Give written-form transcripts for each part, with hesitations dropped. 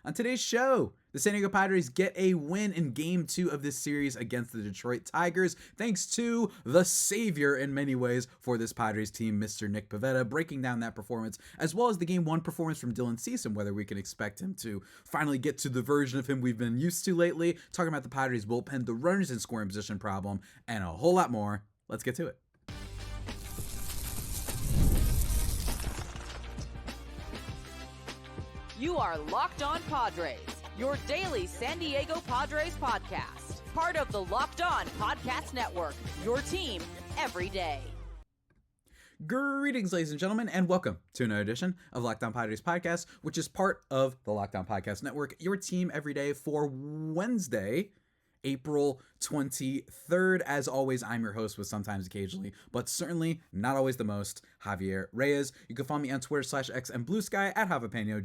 On today's show, the San Diego Padres get a win in Game 2 of this series against the Detroit Tigers, thanks to the savior in many ways for this Padres team, Mr. Nick Pivetta, breaking down that performance, as well as the Game 1 performance from Dylan Cease and whether we can expect him to finally get to the version of him we've been used to lately, talking about the Padres bullpen, the runners in scoring position problem, and a whole lot more. Let's get to it. You are Locked On Padres, your daily San Diego Padres podcast. Part of the Locked On Podcast Network, your team every day. Greetings, ladies and gentlemen, and welcome to another edition of Locked On Padres podcast, which is part of the Locked On Podcast Network, your team every day for Wednesday, April 23rd. As always, I'm your host with sometimes occasionally, but certainly not always the most, Javier Reyes. You can follow me on Twitter /X and Blue Sky at Javipeno,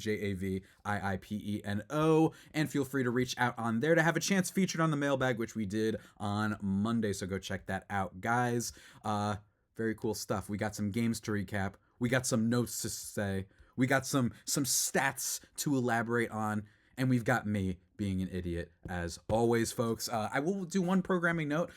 JAVIIPENO, and feel free to reach out on there to have a chance featured on the mailbag, which we did on Monday, so go check that out, guys. Very cool stuff. We got some games to recap. We got some notes to say. We got some stats to elaborate on, and we've got me being an idiot as always, folks. I will do one programming note.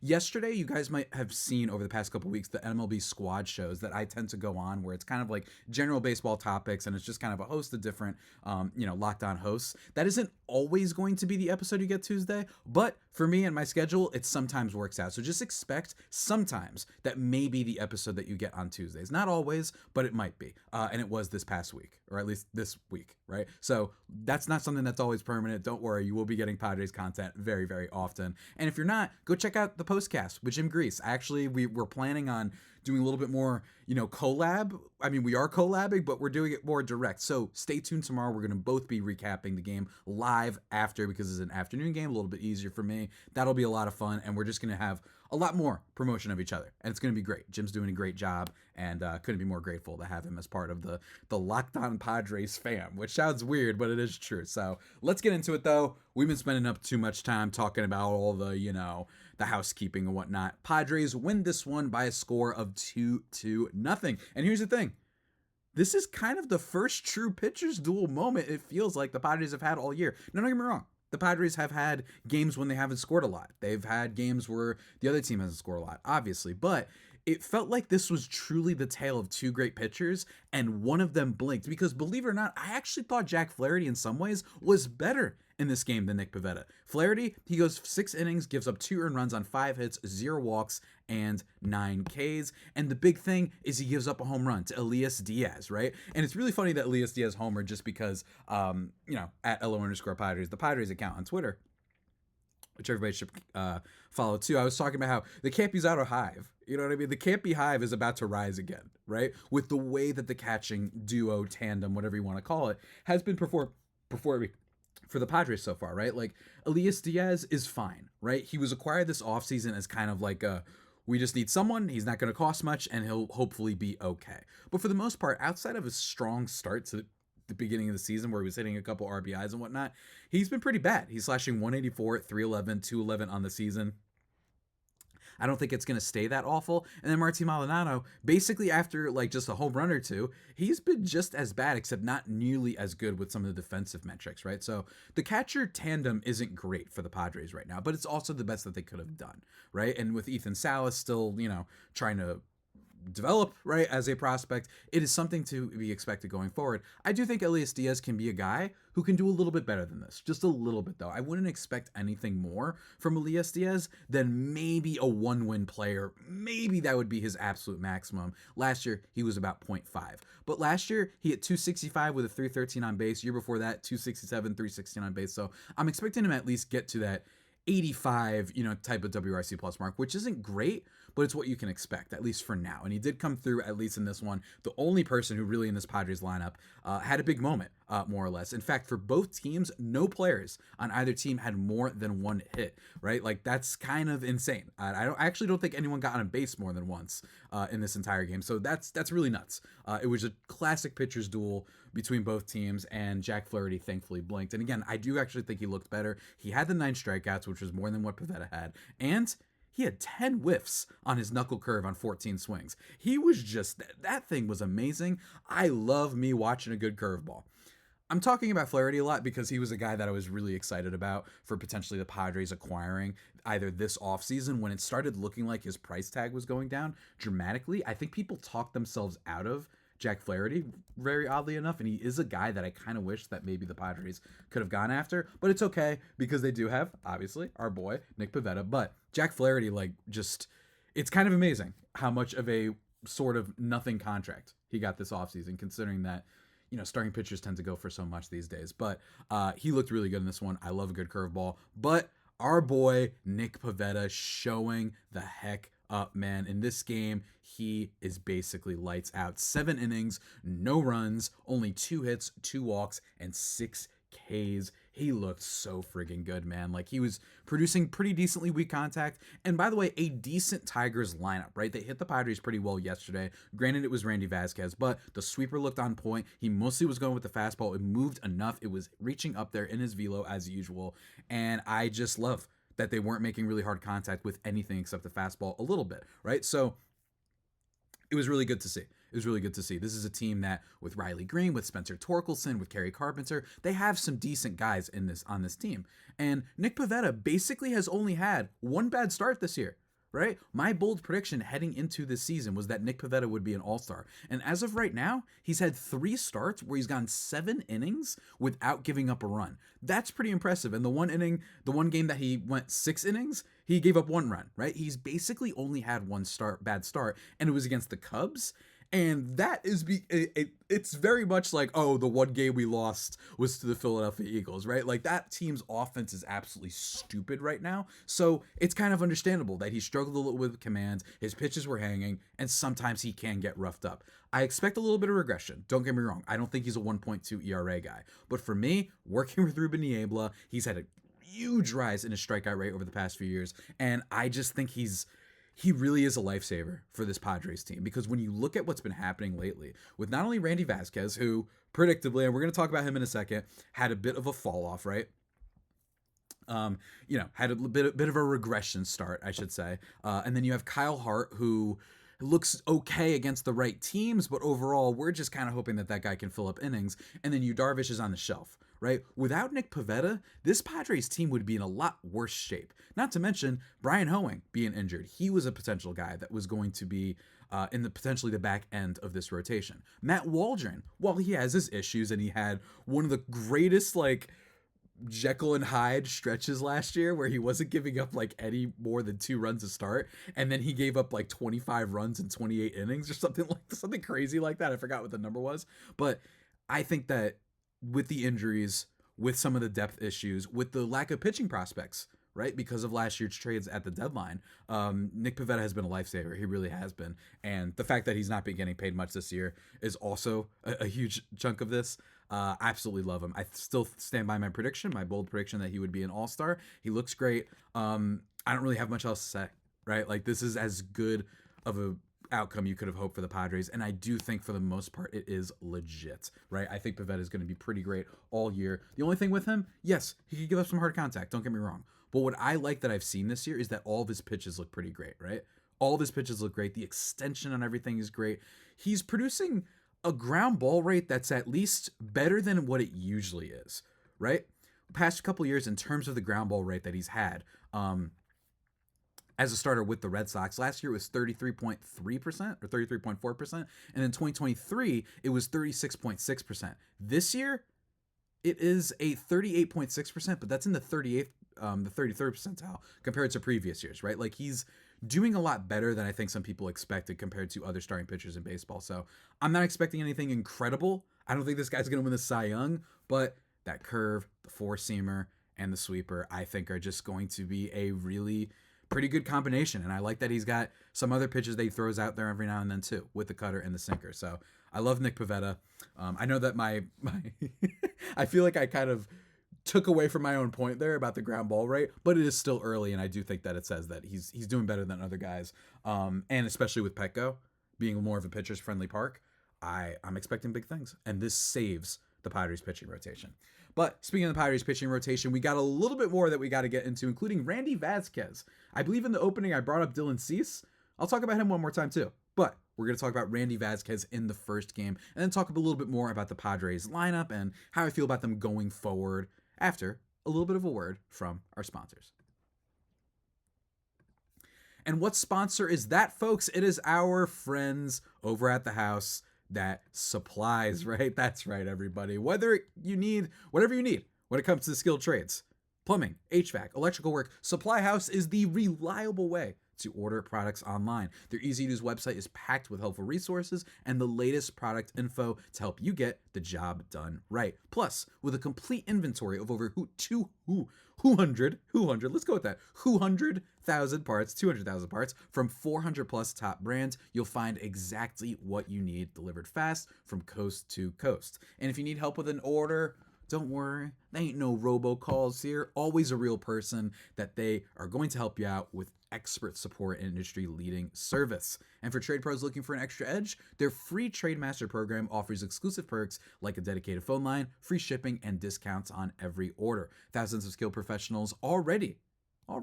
Yesterday, you guys might have seen over the past couple weeks the MLB squad shows that I tend to go on, where it's kind of like general baseball topics, and it's just kind of a host of different, locked on hosts. That isn't always going to be the episode you get Tuesday, but for me and my schedule, it sometimes works out. So just expect sometimes that may be the episode that you get on Tuesdays. Not always, but it might be. And it was this past week, or at least this week, right? So that's not something that's always permanent. Don't worry, you will be getting Padres content very, very often. And if you're not, go check out the postcast with Jim Grease. Actually, we're planning on doing a little bit more, collab. I mean, we are collabing, but we're doing it more direct. So stay tuned tomorrow. We're going to both be recapping the game live after, because it's an afternoon game, a little bit easier for me. That'll be a lot of fun, and we're just going to have a lot more promotion of each other, and it's going to be great. Jim's doing a great job, and couldn't be more grateful to have him as part of the Locked On Padres fam, which sounds weird, but it is true. So let's get into it, though. We've been spending up too much time talking about all the, the housekeeping and whatnot. Padres win this one by a score of 2-0. And here's the thing. This is kind of the first true pitchers duel moment it feels like the Padres have had all year. Now, don't get me wrong. The Padres have had games when they haven't scored a lot. They've had games where the other team hasn't scored a lot, obviously. But it felt like this was truly the tale of two great pitchers, and one of them blinked. Because believe it or not, I actually thought Jack Flaherty in some ways was better in this game than Nick Pivetta. Flaherty, he goes 6 innings, gives up 2 earned runs on 5 hits, 0 walks, and 9 Ks. And the big thing is he gives up a home run to Elias Diaz, right? And it's really funny that Elias Diaz homered just because, at @LO_Padres, the Padres account on Twitter, which everybody should follow too. I was talking about how the Campy's out of hive. You know what I mean? The Campy hive is about to rise again, right? With the way that the catching duo, tandem, whatever you want to call it, has been performing for the Padres so far, right? Like, Elias Diaz is fine, right? He was acquired this offseason as kind of like we just need someone, he's not going to cost much, and he'll hopefully be okay. But for the most part, outside of a strong start to the beginning of the season where he was hitting a couple RBIs and whatnot, he's been pretty bad. He's slashing 184 at 311, 211 on the season. I don't think it's going to stay that awful. And then Martin Maldonado, basically after like just a home run or two, he's been just as bad, except not nearly as good with some of the defensive metrics, right? So the catcher tandem isn't great for the Padres right now, but it's also the best that they could have done, right? And with Ethan Salas still, trying to develop, right, as a prospect, it is something to be expected going forward. I do think Elias Diaz can be a guy who can do a little bit better than this. Just a little bit, though. I wouldn't expect anything more from Elias Diaz than maybe a 1-win player. Maybe that would be his absolute maximum. Last year, he was about 0.5. But last year, he hit 265 with a 313 on base. Year before that, 267, 316 on base. So I'm expecting him to at least get to that 85, type of WRC plus mark, which isn't great, but it's what you can expect, at least for now. And he did come through, at least in this one. The only person who really in this Padres lineup had a big moment, more or less. In fact, for both teams, no players on either team had more than 1 hit, right? Like, that's kind of insane. I actually don't think anyone got on base more than once in this entire game. So that's really nuts. It was a classic pitcher's duel between both teams, and Jack Flaherty thankfully blinked. And again, I do actually think he looked better. He had the 9 strikeouts, which was more than what Pivetta had. And he had 10 whiffs on his knuckle curve on 14 swings. He was just, that thing was amazing. I love me watching a good curveball. I'm talking about Flaherty a lot because he was a guy that I was really excited about for potentially the Padres acquiring either this offseason when it started looking like his price tag was going down dramatically. I think people talked themselves out of Jack Flaherty, very oddly enough, and he is a guy that I kind of wish that maybe the Padres could have gone after, but it's okay because they do have, obviously, our boy, Nick Pivetta, but Jack Flaherty, it's kind of amazing how much of a sort of nothing contract he got this offseason, considering that starting pitchers tend to go for so much these days. But he looked really good in this one. I love a good curveball. But our boy, Nick Pivetta, showing the heck up, man. In this game, he is basically lights out. 7 innings, no runs, only 2 hits, 2 walks, and 6 Ks. He looked so friggin' good, man. Like, he was producing pretty decently weak contact. And by the way, a decent Tigers lineup, right? They hit the Padres pretty well yesterday. Granted, it was Randy Vasquez, but the sweeper looked on point. He mostly was going with the fastball. It moved enough. It was reaching up there in his velo as usual. And I just love that they weren't making really hard contact with anything except the fastball a little bit, right? So it was really good to see. It was really good to see. This is a team that, with Riley Green, with Spencer Torkelson, with Kerry Carpenter, they have some decent guys on this team. And Nick Pivetta basically has only had one bad start this year, right? My bold prediction heading into this season was that Nick Pivetta would be an all-star. And as of right now, he's had 3 starts where he's gone 7 innings without giving up a run. That's pretty impressive. And the one game that he went 6 innings, he gave up 1 run, right? He's basically only had one bad start, and it was against the Cubs. And that is, it's very much like, oh, the one game we lost was to the Philadelphia Eagles, right? Like, that team's offense is absolutely stupid right now. So it's kind of understandable that he struggled a little with command, his pitches were hanging, and sometimes he can get roughed up. I expect a little bit of regression. Don't get me wrong. I don't think he's a 1.2 ERA guy. But for me, working with Ruben Niebla, he's had a huge rise in his strikeout rate over the past few years. And I just think he really is a lifesaver for this Padres team, because when you look at what's been happening lately with not only Randy Vasquez, who predictably, and we're going to talk about him in a second, had a bit of a fall off, right? Had a bit of a regression start, I should say. And then you have Kyle Hart, who looks okay against the right teams, but overall, we're just kind of hoping that guy can fill up innings. And then Yu Darvish is on the shelf, right? Without Nick Pivetta, this Padres team would be in a lot worse shape. Not to mention Brian Hoeing being injured. He was a potential guy that was going to be in potentially the back end of this rotation. Matt Waldron, while he has his issues and he had one of the greatest Jekyll and Hyde stretches last year where he wasn't giving up any more than 2 runs to start, and then he gave up 25 runs in 28 innings or something crazy like that. I forgot what the number was, but I think that with the injuries, with some of the depth issues, with the lack of pitching prospects, right, because of last year's trades at the deadline, Nick Pivetta has been a lifesaver. He really has been. And the fact that he's not been getting paid much this year is also a huge chunk of this. Absolutely love him. I still stand by my prediction, my bold prediction that he would be an all-star. He looks great. I don't really have much else to say, right? This is as good of a outcome you could have hoped for the Padres, and I do think for the most part it is legit, right? I think Pivetta is going to be pretty great all year. The only thing with him, yes, he could give up some hard contact, don't get me wrong, but what I like that I've seen this year is that all of his pitches look pretty great, right? All of his pitches look great. The extension on everything is great. He's producing a ground ball rate that's at least better than what it usually is, right? Past couple years in terms of the ground ball rate that he's had, as a starter with the Red Sox. Last year it was 33.3% or 33.4%. And in 2023, it was 36.6%. This year, it is a 38.6%, but that's in the 33rd percentile compared to previous years, right? He's doing a lot better than I think some people expected compared to other starting pitchers in baseball. So I'm not expecting anything incredible. I don't think this guy's going to win the Cy Young, but that curve, the four-seamer, and the sweeper, I think are just going to be a really pretty good combination. And I like that he's got some other pitches that he throws out there every now and then too, with the cutter and the sinker. So I love Nick Pivetta. I know that my I feel like I kind of took away from my own point there about the ground ball rate, but it is still early, and I do think that it says that he's doing better than other guys. And especially with Petco being more of a pitcher's friendly park, I'm expecting big things, and this saves the Padres pitching rotation. But speaking of the Padres pitching rotation, we got a little bit more that we got to get into, including Randy Vasquez. I believe in the opening I brought up Dylan Cease. I'll talk about him one more time too. But We're going to talk about Randy Vasquez in the first game, and then talk a little bit more about the Padres lineup and how I feel about them going forward after a little bit of a word from our sponsors. And what sponsor is that, folks? It is our friends over at the house that supplies, right? That's right, everybody. Whatever you need when it comes to skilled trades, plumbing, HVAC, electrical work, Supply House is the reliable way to order products online. Their easy-to-use website is packed with helpful resources and the latest product info to help you get the job done right. Plus, with a complete inventory of over 200,000 parts from 400 plus top brands, you'll find exactly what you need delivered fast from coast to coast. And if you need help with an order, don't worry, there ain't no robocalls here. Always a real person that they are going to help you out with expert support and industry-leading service. And for trade pros looking for an extra edge, their free Trade Master program offers exclusive perks like a dedicated phone line, free shipping, and discounts on every order. Thousands of skilled professionals already are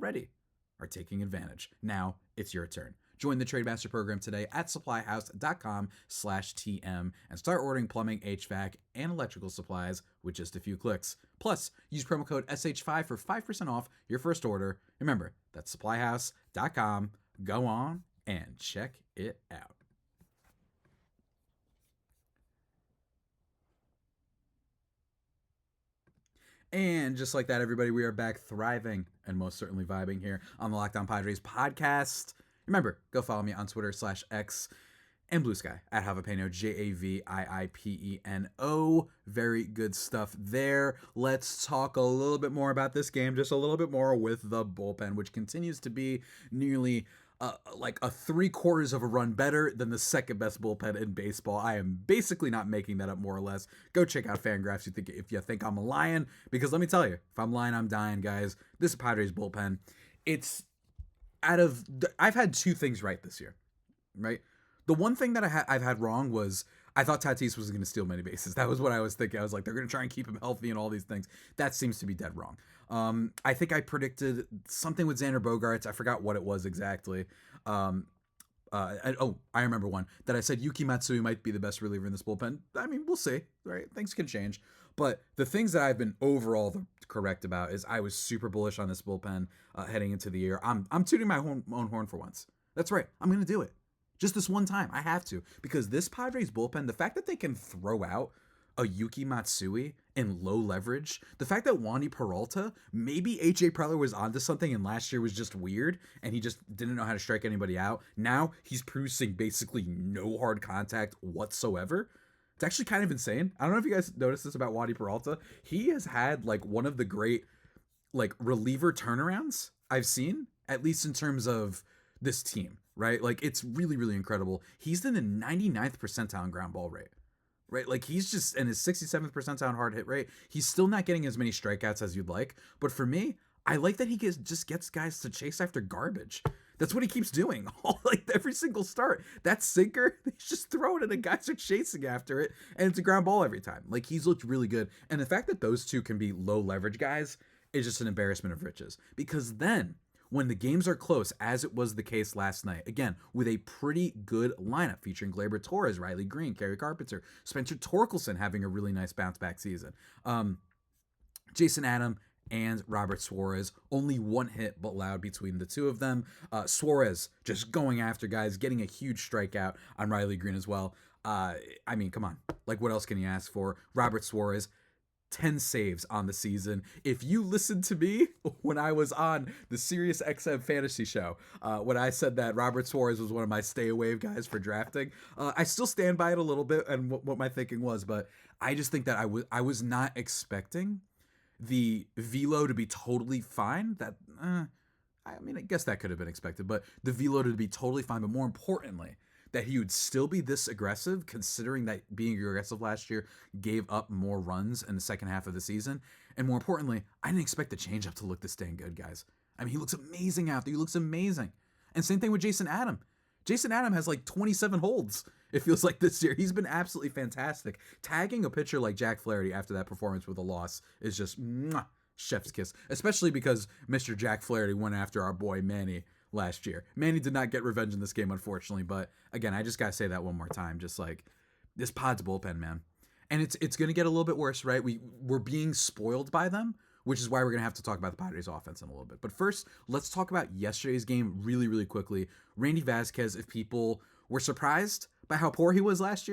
taking advantage. Now it's your turn. Join the Trade Master program today at supplyhouse.com/TM and start ordering plumbing, HVAC, and electrical supplies with just a few clicks. Plus, use promo code SH5 for 5% off your first order. Remember, that's supplyhouse.com. Go on and check it out. And just like that, everybody, we are back thriving and most certainly vibing here on the Locked On Padres podcast. Remember, go follow me on Twitter /X and Blue Sky at Javipeno, JAVIIPENO. Very good stuff there. Let's talk a little bit more about this game, just a little bit more with the bullpen, which continues to be nearly like a 3/4 of a run better than the second best bullpen in baseball. I am basically not making that up, more or less. Go check out FanGraphs if you think I'm lying, because let me tell you, if I'm lying, I'm dying, guys. This Padres bullpen, I've had two things right this year, right? The one thing that I've had wrong was I thought Tatis was going to steal many bases. That was what I was thinking. I was like, they're going to try and keep him healthy and all these things. That seems to be dead wrong. I think I predicted something with Xander Bogaerts. I forgot what it was exactly. I remember one that I said Yuki Matsui might be the best reliever in this bullpen. I mean, we'll see, right? Things can change. But the things that I've been overall correct about is I was super bullish on this bullpen heading into the year. I'm tooting my own horn for once. That's right. I'm going to do it. Just this one time. I have to. Because this Padres bullpen, the fact that they can throw out a Yuki Matsui in low leverage, the fact that Wandy Peralta, maybe AJ Preller was onto something and last year was just weird and he just didn't know how to strike anybody out. Now he's producing basically no hard contact whatsoever. It's actually kind of insane. I don't know if you guys noticed this about Wandy Peralta. He has had like one of the great like reliever turnarounds I've seen, at least in terms of this team, right? Like it's really, really incredible. He's in the 99th percentile in ground ball rate, right? Like he's just in his 67th percentile in hard hit rate. He's still not getting as many strikeouts as you'd like. But for me, I like that he just gets guys to chase after garbage. That's what he keeps doing. Like every single start, that sinker, he's just throwing it and guys are chasing after it. And it's a ground ball every time. Like he's looked really good. And the fact that those two can be low leverage guys is just an embarrassment of riches. Because then when the games are close, as it was the case last night, again, with a pretty good lineup featuring Gleyber Torres, Riley Green, Kerry Carpenter, Spencer Torkelson having a really nice bounce back season. Jason Adam and Robert Suarez, only one hit but allowed between the two of them. Suarez just going after guys, getting a huge strikeout on Riley Green as well. I mean, come on. Like, what else can you ask for? Robert Suarez, 10 saves on the season. If you listened to me when I was on the Sirius XM fantasy show, when I said that Robert Suarez was one of my stay away guys for drafting, I still stand by it a little bit and what my thinking was, but I just think that I was not expecting the velo to be totally fine. That I mean, I guess that could have been expected, but the velo to be totally fine, but more importantly, that he would still be this aggressive, considering that being aggressive last year gave up more runs in the second half of the season. And more importantly, I didn't expect the changeup to look this dang good, guys. I mean, he looks amazing out there. He looks amazing. And same thing with Jason Adam. Jason Adam has like 27 holds, it feels like, this year. He's been absolutely fantastic. Tagging a pitcher like Jack Flaherty after that performance with a loss is just chef's kiss, especially because Mr. Jack Flaherty went after our boy Manny last year. Manny did not get revenge in this game, unfortunately. But again, I just got to say that one more time. Just like this Pod's bullpen, man. And it's going to get a little bit worse, right? We're being spoiled by them, which is why we're going to have to talk about the Padres offense in a little bit. But first, let's talk about yesterday's game really, really quickly. Randy Vasquez, if people were surprised by how poor he was last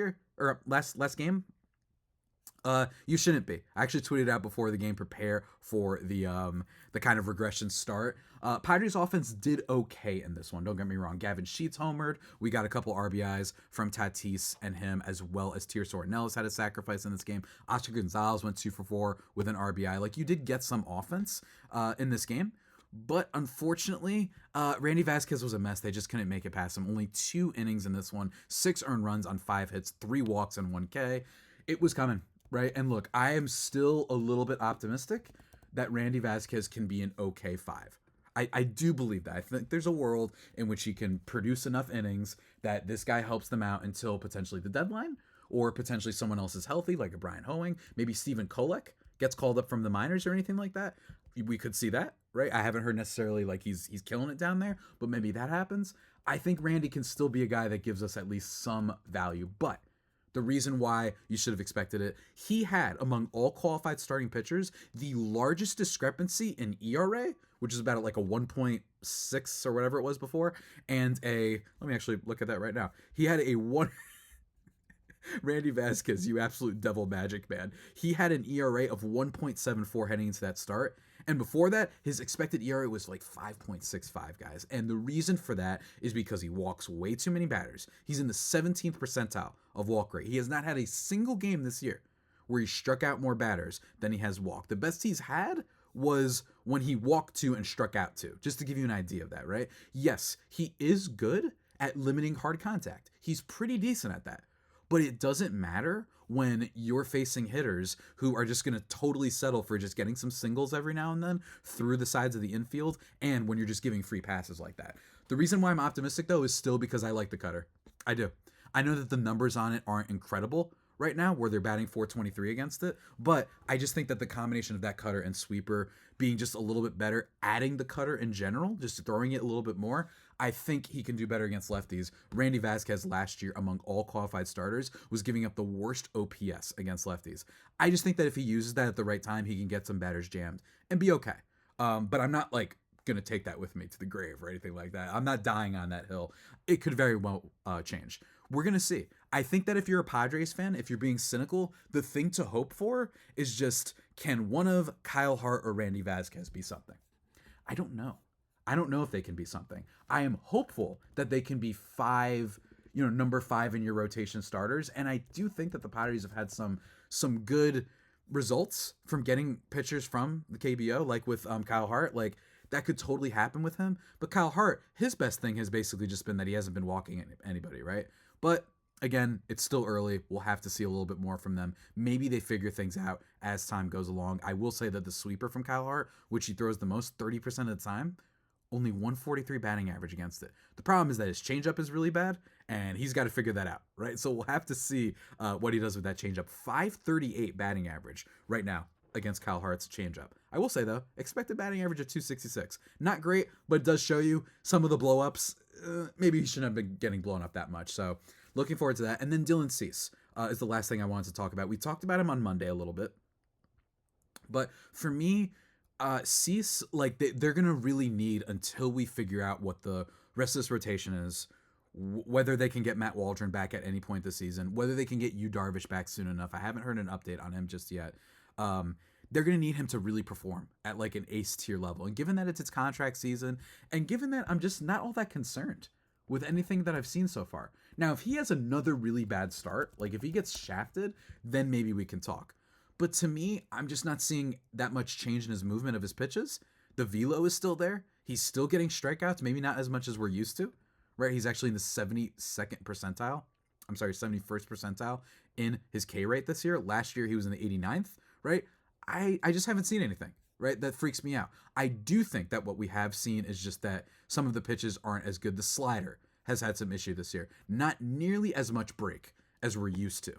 game, you shouldn't be. I actually tweeted out before the game, prepare for the kind of regression start. Padres offense did okay in this one. Don't get me wrong. Gavin Sheets homered. We got a couple RBIs from Tatis and him, as well as Tirso Ornelas had a sacrifice in this game. Oscar Gonzalez went 2 for 4 with an RBI. Like, you did get some offense in this game. But unfortunately, Randy Vasquez was a mess. They just couldn't make it past him. Only 2 innings in this one, 6 earned runs on 5 hits, 3 walks, and 1 K. It was coming. Right. And look, I am still a little bit optimistic that Randy Vasquez can be an okay 5. I do believe that. I think there's a world in which he can produce enough innings that this guy helps them out until potentially the deadline, or potentially someone else is healthy, like a Brian Hoeing. Maybe Steven Kolek gets called up from the minors or anything like that. We could see that, right? I haven't heard necessarily like he's killing it down there, but maybe that happens. I think Randy can still be a guy that gives us at least some value, but the reason why you should have expected it, he had, among all qualified starting pitchers, the largest discrepancy in ERA, which is about like a 1.6 or whatever it was before, and let me actually look at that right now. He had a Randy Vasquez, you absolute devil magic man. He had an ERA of 1.74 heading into that start. And before that, his expected ERA was like 5.65, guys. And the reason for that is because he walks way too many batters. He's in the 17th percentile of walk rate. He has not had a single game this year where he struck out more batters than he has walked. The best he's had was when he walked 2 and struck out 2, just to give you an idea of that, right? Yes, he is good at limiting hard contact. He's pretty decent at that. But it doesn't matter when you're facing hitters who are just going to totally settle for just getting some singles every now and then through the sides of the infield, and when you're just giving free passes like that. The reason why I'm optimistic, though, is still because I like the cutter. I do. I know that the numbers on it aren't incredible right now, where they're batting .423 against it, but I just think that the combination of that cutter and sweeper being just a little bit better, adding the cutter in general, just throwing it a little bit more, I think he can do better against lefties. Randy Vasquez last year, among all qualified starters, was giving up the worst OPS against lefties. I just think that if he uses that at the right time, he can get some batters jammed and be okay. But I'm not like gonna take that with me to the grave or anything like that. I'm not dying on that hill. It could very well change. We're gonna see. I think that if you're a Padres fan, if you're being cynical, the thing to hope for is just, can one of Kyle Hart or Randy Vasquez be something? I don't know. I don't know if they can be something. I am hopeful that they can be number 5 in your rotation starters. And I do think that the Padres have had some good results from getting pitchers from the KBO, like with Kyle Hart. Like, that could totally happen with him. But Kyle Hart, his best thing has basically just been that he hasn't been walking anybody, right? But again, it's still early. We'll have to see a little bit more from them. Maybe they figure things out as time goes along. I will say that the sweeper from Kyle Hart, which he throws the most 30% of the time, only 143 batting average against it. The problem is that his changeup is really bad, and he's got to figure that out, right? So we'll have to see what he does with that changeup. 538 batting average right now against Kyle Hart's changeup. I will say, though, expected batting average of 266. Not great, but it does show you some of the blow-ups. Maybe he shouldn't have been getting blown up that much. So looking forward to that. And then Dylan Cease is the last thing I wanted to talk about. We talked about him on Monday a little bit. But for me, Cease, like, they're going to really need, until we figure out what the rest of this rotation is, whether they can get Matt Waldron back at any point this season, whether they can get Yu Darvish back soon enough. I haven't heard an update on him just yet. They're going to need him to really perform at like an ace tier level. And given that it's its contract season, and given that I'm just not all that concerned with anything that I've seen so far. Now, if he has another really bad start, like if he gets shafted, then maybe we can talk. But to me, I'm just not seeing that much change in his movement of his pitches. The velo is still there. He's still getting strikeouts, maybe not as much as we're used to, right? He's actually in the 71st percentile in his K rate this year. Last year, he was in the 89th, right? I just haven't seen anything, right? That freaks me out. I do think that what we have seen is just that some of the pitches aren't as good. The slider has had some issue this year. Not nearly as much break as we're used to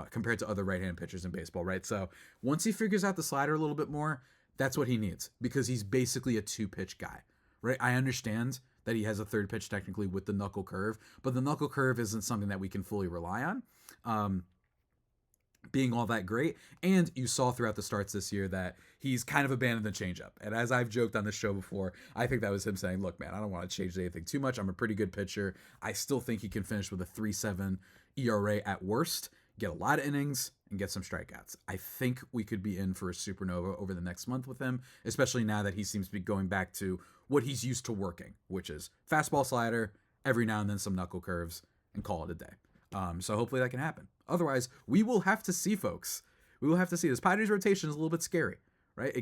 compared to other right-hand pitchers in baseball, right? So once he figures out the slider a little bit more, that's what he needs, because he's basically a 2-pitch guy, right? I understand that he has a third pitch technically with the knuckle curve, but the knuckle curve isn't something that we can fully rely on. Being all that great. And you saw throughout the starts this year that he's kind of abandoned the changeup. And as I've joked on this show before, I think that was him saying, look, man, I don't want to change anything too much. I'm a pretty good pitcher. I still think he can finish with a 3.7 ERA at worst, get a lot of innings, and get some strikeouts. I think we could be in for a supernova over the next month with him, especially now that he seems to be going back to what he's used to working, which is fastball slider, every now and then some knuckle curves, and call it a day. So hopefully that can happen. Otherwise, we will have to see, folks. We will have to see. This Padres rotation is a little bit scary, right? I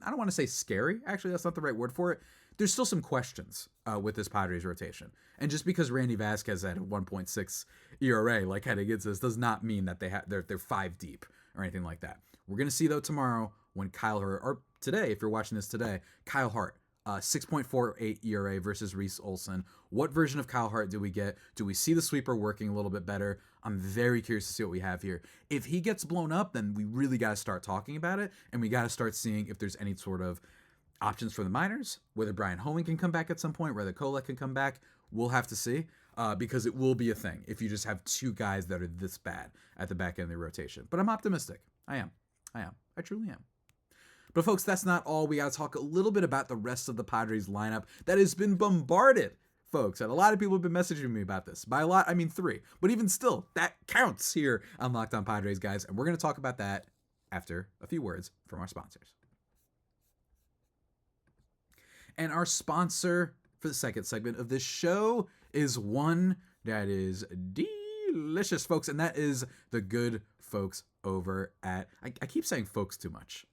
don't want to say scary. Actually, that's not the right word for it. There's still some questions with this Padres rotation. And just because Randy Vasquez had a 1.6 ERA, like heading against this, does not mean that they're 5 deep or anything like that. We're going to see, though, tomorrow when Kyle Hart, or today, if you're watching this today, Kyle Hart, 6.48 ERA versus Reese Olson. What version of Kyle Hart do we get? Do we see the sweeper working a little bit better? I'm very curious to see what we have here. If he gets blown up, then we really got to start talking about it, and we got to start seeing if there's any sort of options for the minors, whether Brian Holman can come back at some point, whether Kolek can come back. We'll have to see, because it will be a thing if you just have 2 guys that are this bad at the back end of the rotation. But I'm optimistic. I am. I truly am. But folks, that's not all. We got to talk a little bit about the rest of the Padres lineup that has been bombarded, folks. And a lot of people have been messaging me about this. By a lot, I mean 3. But even still, that counts here on Locked On Padres, guys. And we're going to talk about that after a few words from our sponsors. And our sponsor for the second segment of this show is one that is delicious, folks. And that is the good folks over at... I keep saying folks too much.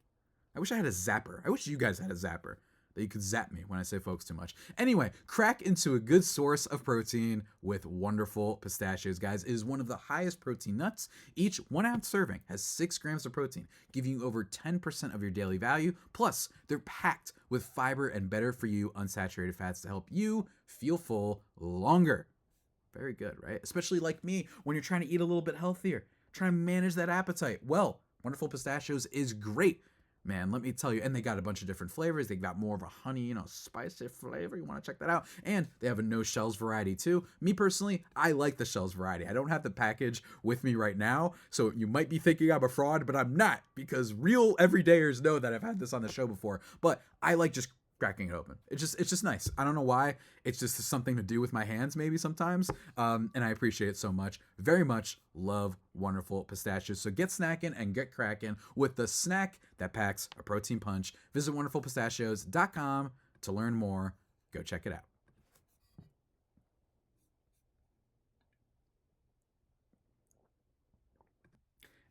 I wish I had a zapper. I wish you guys had a zapper that you could zap me when I say folks too much. Anyway, crack into a good source of protein with wonderful pistachios, guys. It is one of the highest protein nuts. Each 1 ounce serving has 6 grams of protein, giving you over 10% of your daily value. Plus, they're packed with fiber and better for you unsaturated fats to help you feel full longer. Very good, right? Especially like me, when you're trying to eat a little bit healthier, trying to manage that appetite. Well, Wonderful Pistachios is great. Man, let me tell you, and they got a bunch of different flavors. They got more of a honey, spicy flavor. You want to check that out. And they have a no shells variety too. Me personally, I like the shells variety. I don't have the package with me right now, so you might be thinking I'm a fraud, but I'm not, because real everydayers know that I've had this on the show before. But I like just cracking it open. It's just nice. I don't know why. It's just something to do with my hands maybe sometimes. And I appreciate it so much. Very much love Wonderful Pistachios. So get snackin' and get crackin' with the snack that packs a protein punch. Visit wonderfulpistachios.com to learn more. Go check it out.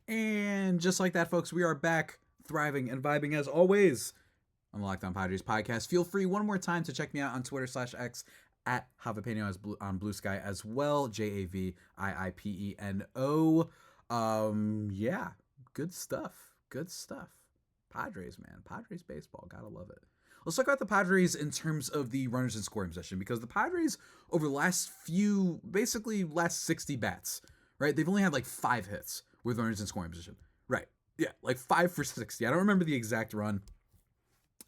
And just like that, folks, we are back, thriving and vibing as always on the Locked On Padres podcast. Feel free one more time to check me out on Twitter/X at Javipeno on Blue Sky as well. JAVIIPENO. Yeah, good stuff. Padres, man. Padres baseball. Gotta love it. Let's talk about the Padres in terms of the runners in scoring position, because the Padres over the last 60 bats, right? They've only had like 5 hits with runners in scoring position. Right. Yeah, like 5 for 60. I don't remember the exact run.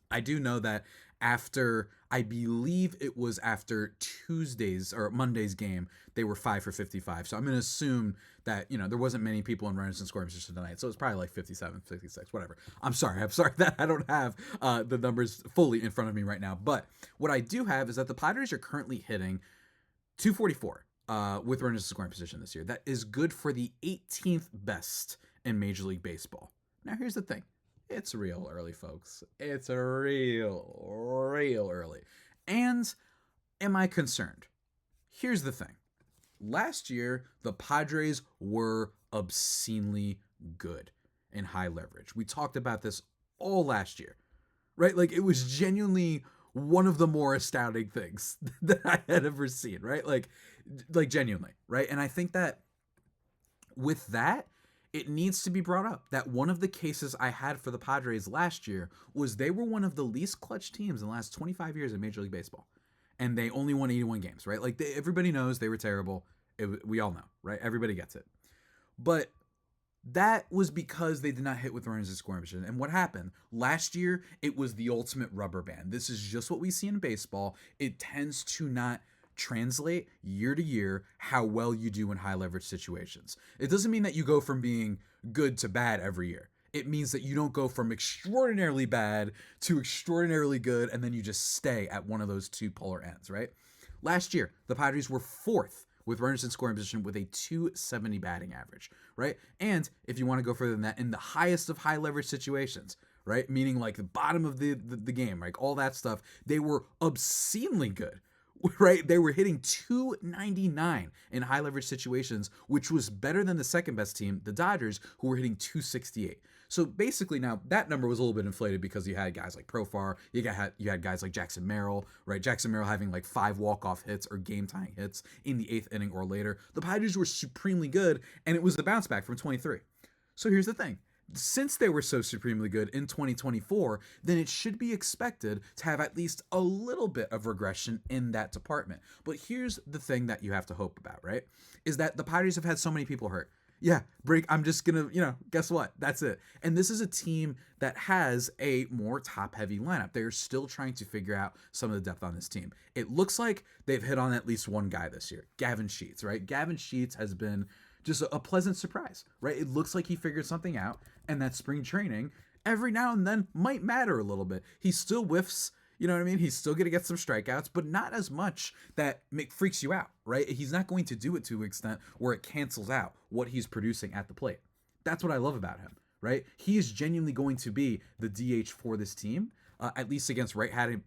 I do know that I believe it was after Tuesday's or Monday's game, they were 5 for 55. So I'm going to assume that, there wasn't many people in runners in scoring position tonight. So it's probably like 57, 56, whatever. I'm sorry that I don't have the numbers fully in front of me right now. But what I do have is that the Padres are currently hitting 244 with runners in scoring position this year. That is good for the 18th best in Major League Baseball. Now, here's the thing. It's real early, folks. It's real early. And am I concerned? Here's the thing. Last year, the Padres were obscenely good in high leverage. We talked about this all last year, right? Like, it was genuinely one of the more astounding things that I had ever seen, right? Like genuinely, right? And I think that with that, it needs to be brought up that one of the cases I had for the Padres last year was they were one of the least clutch teams in the last 25 years in Major League Baseball. And they only won 81 games, right? Like, everybody knows they were terrible. We all know, right? Everybody gets it. But That was because they did not hit with runners in scoring position. And what happened? Last year, it was the ultimate rubber band. This is just what we see in baseball. It tends to not translate year to year how well you do in high leverage situations. It doesn't mean that you go from being good to bad every year. It means that you don't go from extraordinarily bad to extraordinarily good and then you just stay at one of those two polar ends, right? Last year, the Padres were fourth with runners in scoring position with a 270 batting average, right? And if you want to go further than that, in the highest of high leverage situations, right? Meaning like the bottom of the game, like all that stuff, they were obscenely good, right? They were hitting 299 in high leverage situations, which was better than the second best team, the Dodgers, who were hitting 268. So basically now that number was a little bit inflated because you had guys like Profar, you had guys like Jackson Merrill, right? Jackson Merrill having like 5 walk-off hits or game-tying hits in the 8th inning or later. The Padres were supremely good, and it was the bounce back from 23. So here's the thing. Since they were so supremely good in 2024, then it should be expected to have at least a little bit of regression in that department. But here's the thing that you have to hope about, right? Is that the Padres have had so many people hurt. Yeah, I'm just going to, guess what? That's it. And this is a team that has a more top-heavy lineup. They're still trying to figure out some of the depth on this team. It looks like they've hit on at least one guy this year, Gavin Sheets, right? Gavin Sheets has been just a pleasant surprise, right? It looks like he figured something out, and that spring training every now and then might matter a little bit. He still whiffs. You know what I mean? He's still going to get some strikeouts, but not as much that freaks you out, right? He's not going to do it to an extent where it cancels out what he's producing at the plate. That's what I love about him, right? He is genuinely going to be the DH for this team, at least against right-handed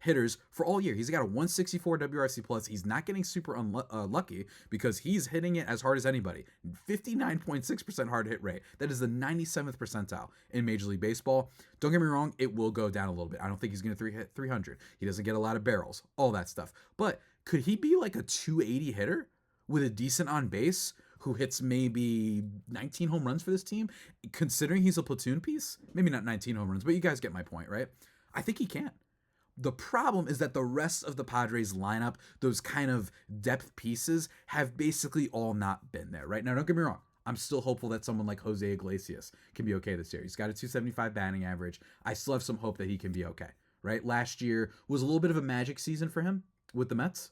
hitters for all year. He's got a 164 WRC plus. He's not getting super lucky because he's hitting it as hard as anybody. 59.6% hard hit rate. That is the 97th percentile in Major League Baseball. Don't get me wrong, it will go down a little bit. I don't think he's going to hit 300. He doesn't get a lot of barrels, all that stuff. But could he be like a 280 hitter with a decent on base who hits maybe 19 home runs for this team, considering he's a platoon piece? Maybe not 19 home runs, but you guys get my point, right? I think he can. The problem is that the rest of the Padres lineup, those kind of depth pieces, have basically all not been there, right? Now, don't get me wrong. I'm still hopeful that someone like Jose Iglesias can be okay this year. He's got a 275 batting average. I still have some hope that he can be okay, right? Last year was a little bit of a magic season for him with the Mets.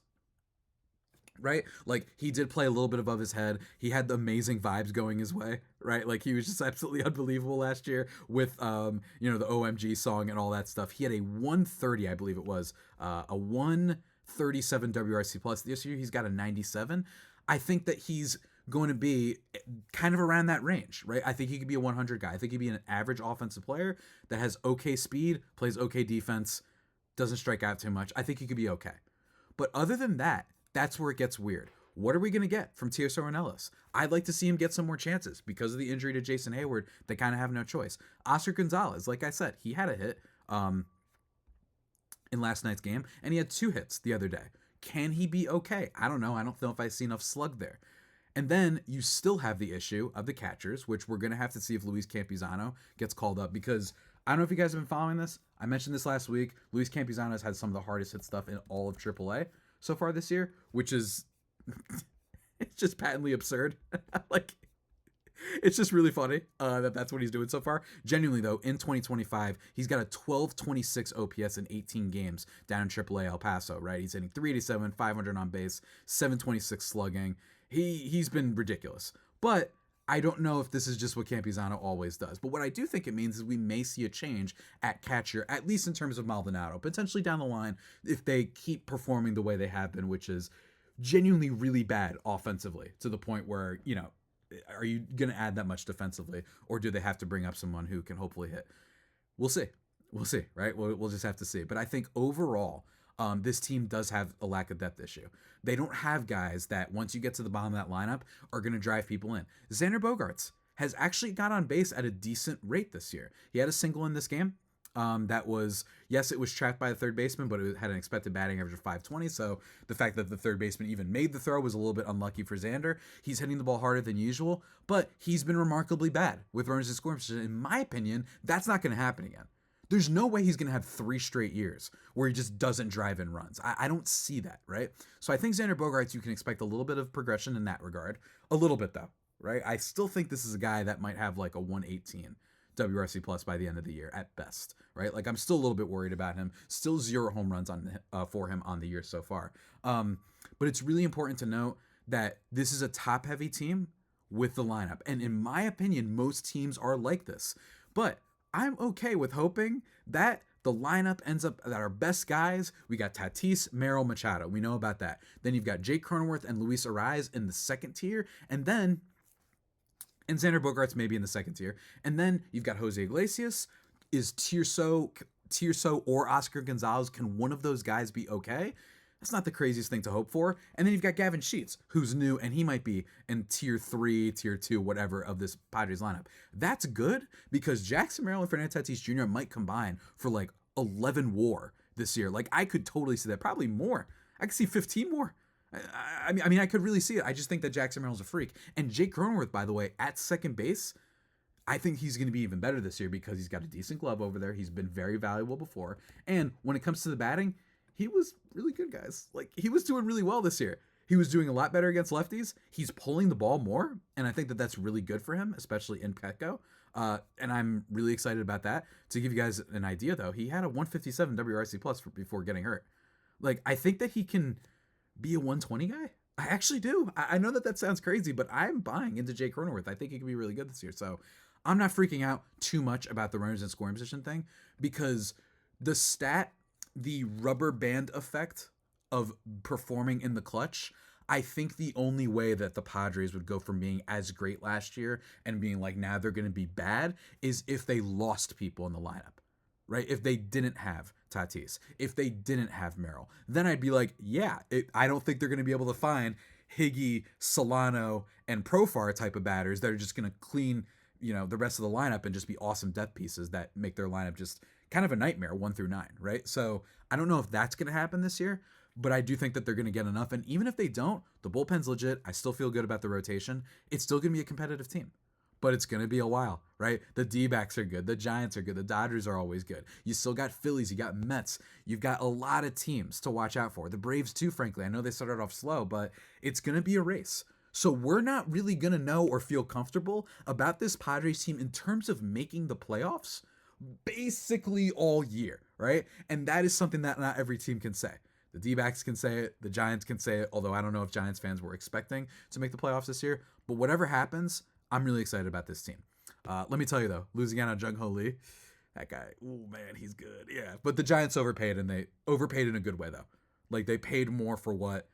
Right? Like, he did play a little bit above his head. He had the amazing vibes going his way, right? Like, he was just absolutely unbelievable last year with, the OMG song and all that stuff. He had a 130, I believe it was, a 137 WRC plus. This year, he's got a 97. I think that he's going to be kind of around that range, right? I think he could be a 100 guy. I think he'd be an average offensive player that has okay speed, plays okay defense, doesn't strike out too much. I think he could be okay. But other than that, that's where it gets weird. What are we going to get from Tirso Ornelas? I'd like to see him get some more chances because of the injury to Jason Hayward. They kind of have no choice. Oscar Gonzalez, like I said, he had a hit in last night's game, and he had 2 hits the other day. Can he be okay? I don't know. I don't know if I see enough slug there. And then you still have the issue of the catchers, which we're going to have to see if Luis Campusano gets called up because I don't know if you guys have been following this. I mentioned this last week. Luis Campusano has had some of the hardest hit stuff in all of AAA so far this year, which is it's just patently absurd. Like, it's just really funny that's what he's doing so far. Genuinely, though, in 2025, he's got a 1226 OPS in 18 games down in AAA El Paso, right? He's hitting 387, 500 on base, 726 slugging. He's been ridiculous. But I don't know if this is just what Campusano always does. But what I do think it means is we may see a change at catcher, at least in terms of Maldonado, potentially down the line if they keep performing the way they have been, which is genuinely really bad offensively to the point where, are you going to add that much defensively, or do they have to bring up someone who can hopefully hit? We'll see, right? We'll just have to see. But I think overall, this team does have a lack of depth issue. They don't have guys that once you get to the bottom of that lineup are going to drive people in. Xander Bogaerts has actually got on base at a decent rate this year. He had a single in this game. That was, yes, it was trapped by the third baseman, but it had an expected batting average of 520. So the fact that the third baseman even made the throw was a little bit unlucky for Xander. He's hitting the ball harder than usual, but he's been remarkably bad with runners in scoring position. In my opinion, that's not going to happen again. There's no way he's going to have 3 straight years where he just doesn't drive in runs. I don't see that, right? So I think Xander Bogaerts, you can expect a little bit of progression in that regard. A little bit, though, right? I still think this is a guy that might have like a 118 WRC plus by the end of the year at best, right? Like I'm still a little bit worried about him. Still 0 home runs on for him on the year so far. But it's really important to note that this is a top heavy team with the lineup. And in my opinion, most teams are like this. But I'm okay with hoping that the lineup ends up that our best guys, we got Tatis, Merrill, Machado. We know about that. Then you've got Jake Cronenworth and Luis Arraez in the second tier. And Xander Bogaerts maybe in the second tier. And then you've got Jose Iglesias. Is Tirso or Oscar Gonzalez, can one of those guys be okay? That's not the craziest thing to hope for. And then you've got Gavin Sheets, who's new, and he might be in tier 3, tier 2, whatever of this Padres lineup. That's good because Jackson Merrill and Fernando Tatis Jr. might combine for like 11 WAR this year. Like I could totally see that, probably more. I could see 15 more. I mean, I could really see it. I just think that Jackson Merrill's a freak. And Jake Cronenworth, by the way, at second base, I think he's going to be even better this year because he's got a decent glove over there. He's been very valuable before. And when it comes to the batting, he was really good, guys. Like, he was doing really well this year. He was doing a lot better against lefties. He's pulling the ball more, and I think that that's really good for him, especially in Petco. And I'm really excited about that. To give you guys an idea, though, he had a 157 WRC plus before getting hurt. Like, I think that he can be a 120 guy. I actually do. I know that sounds crazy, but I'm buying into Jake Cronenworth. I think he can be really good this year. So I'm not freaking out too much about the runners in scoring position thing because the rubber band effect of performing in the clutch, I think the only way that the Padres would go from being as great last year and being like, now they're going to be bad is if they lost people in the lineup, right? If they didn't have Tatis, if they didn't have Merrill, then I'd be like, yeah, I don't think they're going to be able to find Higgy, Solano, and Profar type of batters that are just going to clean, the rest of the lineup and just be awesome depth pieces that make their lineup just kind of a nightmare 1 through 9, right? So I don't know if that's going to happen this year, but I do think that they're going to get enough. And even if they don't, the bullpen's legit. I still feel good about the rotation. It's still going to be a competitive team, but it's going to be a while, right? The D-backs are good. The Giants are good. The Dodgers are always good. You still got Phillies. You got Mets. You've got a lot of teams to watch out for. The Braves too, frankly. I know they started off slow, but it's going to be a race. So we're not really going to know or feel comfortable about this Padres team in terms of making the playoffs basically all year, right? And that is something that not every team can say. The D-backs can say it. The Giants can say it, although I don't know if Giants fans were expecting to make the playoffs this year. But whatever happens, I'm really excited about this team. Let me tell you, though, losing out on Jung-Ho Lee, that guy, oh, man, he's good. Yeah, but the Giants overpaid, and they overpaid in a good way, though. Like, they paid more for what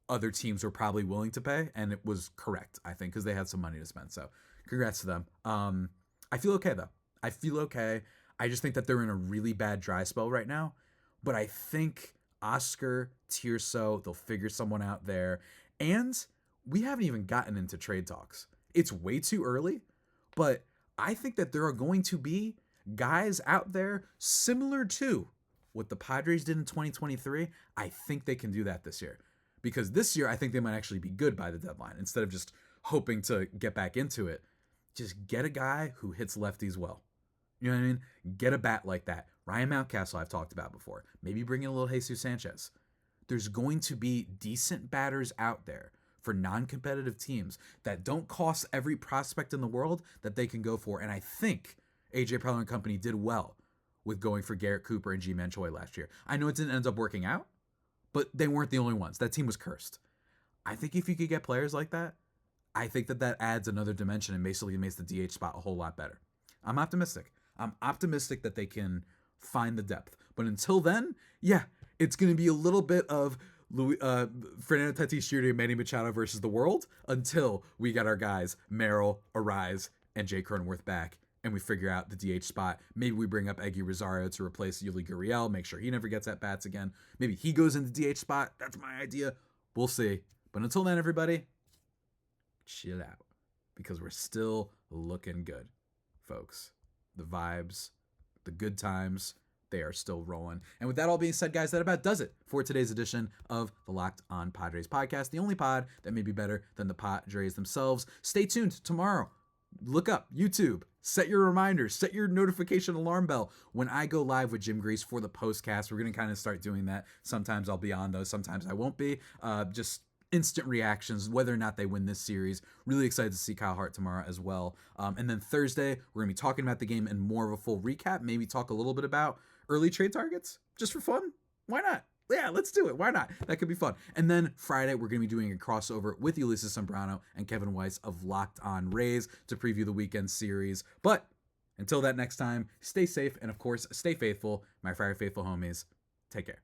other teams were probably willing to pay, and it was correct, I think, because they had some money to spend. So congrats to them. I feel okay, though. I feel okay. I just think that they're in a really bad dry spell right now. But I think Oscar, Tirso, they'll figure someone out there. And we haven't even gotten into trade talks. It's way too early, but I think that there are going to be guys out there similar to what the Padres did in 2023. I think they can do that this year. Because this year, I think they might actually be good by the deadline. Instead of just hoping to get back into it, just get a guy who hits lefties well. You know what I mean? Get a bat like that. Ryan Mountcastle, I've talked about before. Maybe bring in a little Jesus Sanchez. There's going to be decent batters out there for non-competitive teams that don't cost every prospect in the world that they can go for. And I think AJ Preller and company did well with going for Garrett Cooper and G-Man Choi last year. I know it didn't end up working out, but they weren't the only ones. That team was cursed. I think if you could get players like that, I think that adds another dimension and basically makes the DH spot a whole lot better. I'm optimistic. I'm optimistic that they can find the depth. But until then, yeah, it's going to be a little bit of Fernando Tatis Jr. and Manny Machado versus the world until we got our guys Merrill, Arraez, and Jay Cronenworth back, and we figure out the DH spot. Maybe we bring up Eggy Rosario to replace Yuli Gurriel, make sure he never gets at bats again. Maybe he goes into DH spot. That's my idea. We'll see. But until then, everybody, chill out because we're still looking good, folks. The vibes, the good times, they are still rolling. And with that all being said, guys, that about does it for today's edition of the Locked On Padres podcast, the only pod that may be better than the Padres themselves. Stay tuned tomorrow. Look up YouTube. Set your reminders. Set your notification alarm bell when I go live with Jim Grease for the postcast. We're going to kind of start doing that. Sometimes I'll be on those. Sometimes I won't be. Just instant reactions, whether or not they win this series. Really excited to see Kyle Hart tomorrow as well. And then Thursday, we're going to be talking about the game and more of a full recap. Maybe talk a little bit about early trade targets just for fun. Why not? Yeah, let's do it. Why not? That could be fun. And then Friday, we're going to be doing a crossover with Ulysses Sombrano and Kevin Weiss of Locked On Rays to preview the weekend series. But until that next time, stay safe and, of course, stay faithful. My Friday Faithful homies, take care.